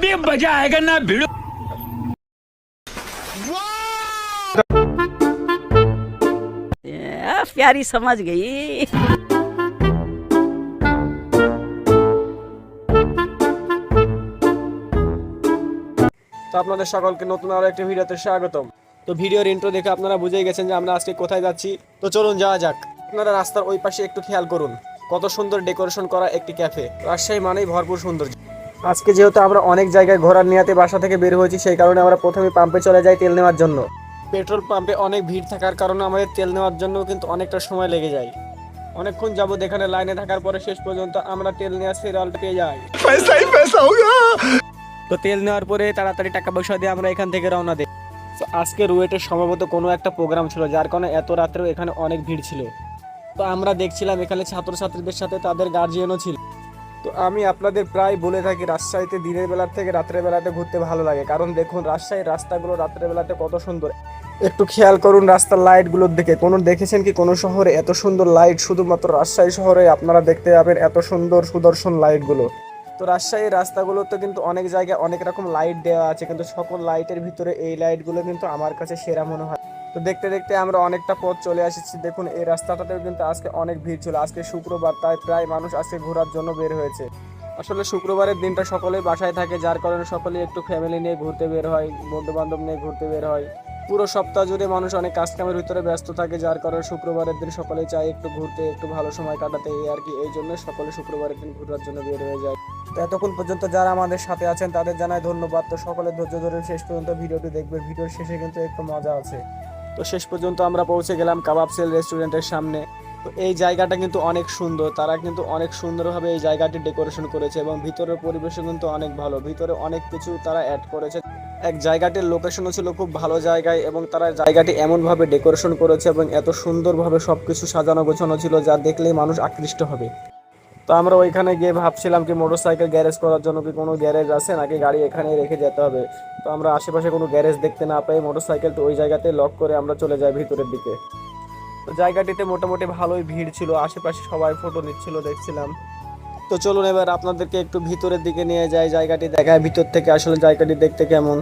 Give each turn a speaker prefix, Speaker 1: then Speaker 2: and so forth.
Speaker 1: अभी मजा आएगा ना भिड़ो।
Speaker 2: प्यारी समझ गई।
Speaker 3: তো আপনাদের সকলকে নতুন আরো একটা ভিডিওতে স্বাগতম। তো ভিডিওর ইন্ট্রো দেখে আপনারা বুঝেই গেছেন যে আমরা আজকে কোথায় যাচ্ছি। তো চলুন যাওয়া যাক। আপনারা রাস্তার ওই পাশে একটু খেয়াল করুন, কত সুন্দর ডেকোরেশন করা একটি ক্যাফে। রাজশাহী মানেই ভরপুর সৌন্দর্য। আজকে যেহেতু আমরা অনেক জায়গায় ঘোরার নিয়াতে বাসা থেকে বের হয়েছি, সেই কারণে আমরা প্রথমে পাম্পে চলে যাই তেল নেওয়ার জন্য। পেট্রোল পাম্পে অনেক ভিড় থাকার কারণে আমাদের তেল নেওয়ার জন্য কিন্তু অনেকটা সময় লেগে যায়। অনেকক্ষণ যাবো এখানে লাইনে থাকার পরে শেষ পর্যন্ত আমরা তেল নেওয়ার সিরিয়ালটা পেয়ে যাই। তো তেল নেওয়ার পরে তাড়াতাড়ি টাকা পয়সা দিয়ে আমরা এখান থেকে রওনা দিই। তো আজকে রুয়েটের সম্ভবত কোনো একটা প্রোগ্রাম ছিল, যার কারণে এত রাত্রেও এখানে অনেক ভিড় ছিল। তো আমরা দেখছিলাম এখানে ছাত্রছাত্রীদের সাথে তাদের গার্জিয়ানও ছিল। তো আমি আপনাদের প্রায় বলে থাকি রাজশাহীতে দিনের বেলার থেকে রাত্রের বেলাতে ঘুরতে ভালো লাগে, কারণ দেখুন রাজশাহীর রাস্তাগুলো রাত্রের বেলাতে কত সুন্দর। একটু খেয়াল করুন রাস্তার লাইটগুলোর দিকে। দেখেছেন কি কোনো শহরে এত সুন্দর লাইট? শুধুমাত্র রাজশাহী শহরে আপনারা দেখতে পাবেন এত সুন্দর সুদর্শন লাইটগুলো। তো রাজশাহীর রাস্তাগুলোতে কিন্তু অনেক জায়গায় অনেক রকম লাইট দেওয়া আছে, কিন্তু সকল লাইটের ভিতরে এই লাইটগুলো কিন্তু আমার কাছে সেরা মনে হয়। তো দেখতে দেখতে আমরা অনেকটা পথ চলে এসেছি। দেখুন এই রাস্তাটাতেও কিন্তু আজকে অনেক ভিড় ছিল। আজকে শুক্রবার, তাই প্রায় মানুষ আজকে ঘোরার জন্য বের হয়েছে। আসলে শুক্রবারের দিনটা সকলেই বাসায় থাকে, যার কারণে সকলেই একটু ফ্যামিলি নিয়ে ঘুরতে বের হয়, বন্ধু বান্ধব নিয়ে ঘুরতে বের হয়। পুরো সপ্তাহ জুড়ে মানুষ অনেক কাজকামের ভিতরে ব্যস্ত থাকে, যার কারণে শুক্রবারের দিন সকলেই চায় একটু ঘুরতে, একটু ভালো সময় কাটাতে, এই আর কি। এই জন্য সকলে শুক্রবারের দিন ঘোরার জন্য বের হয়ে যায়। তো এতক্ষণ পর্যন্ত যারা আমাদের সাথে আছেন তাদের জানাই ধন্যবাদ। তো সকলে ধৈর্য ধরে শেষ পর্যন্ত ভিডিওটি দেখবেন। ভিডিওর শেষে কিন্তু একটু মজা আছে। তো শেষ পর্যন্ত আমরা পৌঁছে গেলাম কাবাব সেল রেস্টুরেন্টের সামনে। তো এই জায়গাটা কিন্তু অনেক সুন্দর, তারা কিন্তু অনেক সুন্দরভাবে এই জায়গাটি ডেকোরেশন করেছে এবং ভিতরের পরিবেশও কিন্তু অনেক ভালো। ভিতরে অনেক কিছু তারা অ্যাড করেছে। এক জায়গাটির লোকেশনও ছিল খুব ভালো জায়গায়, এবং তারা জায়গাটি এমনভাবে ডেকোরেশন করেছে এবং এত সুন্দরভাবে সব কিছু সাজানো গোছানো ছিল, যা দেখলেই মানুষ আকৃষ্ট হবে। তো আমরা ওইখানে গিয়ে ভাবছিলাম কি মোটরসাইকেল গ্যারেজ করার জন্য কি কোনো গ্যারেজ আছে নাকি গাড়ি এখানে রেখে যেতে হবে। তো আমরা আশেপাশে কোনো গ্যারেজ দেখতে না পাই মোটরসাইকেল তো ওই জায়গাতে লক করে আমরা চলে যাই ভিতরের দিকে। তো জায়গাটিতে মোটামুটি ভালোই ভিড় ছিল, আশেপাশে সবাই ফটো নিচ্ছিল দেখছিলাম। তো চলুন এবার আপনাদেরকে একটু ভিতরের দিকে নিয়ে যাই, জায়গাটি দেখায় ভিতর থেকে আসলে জায়গাটি দেখতে কেমন।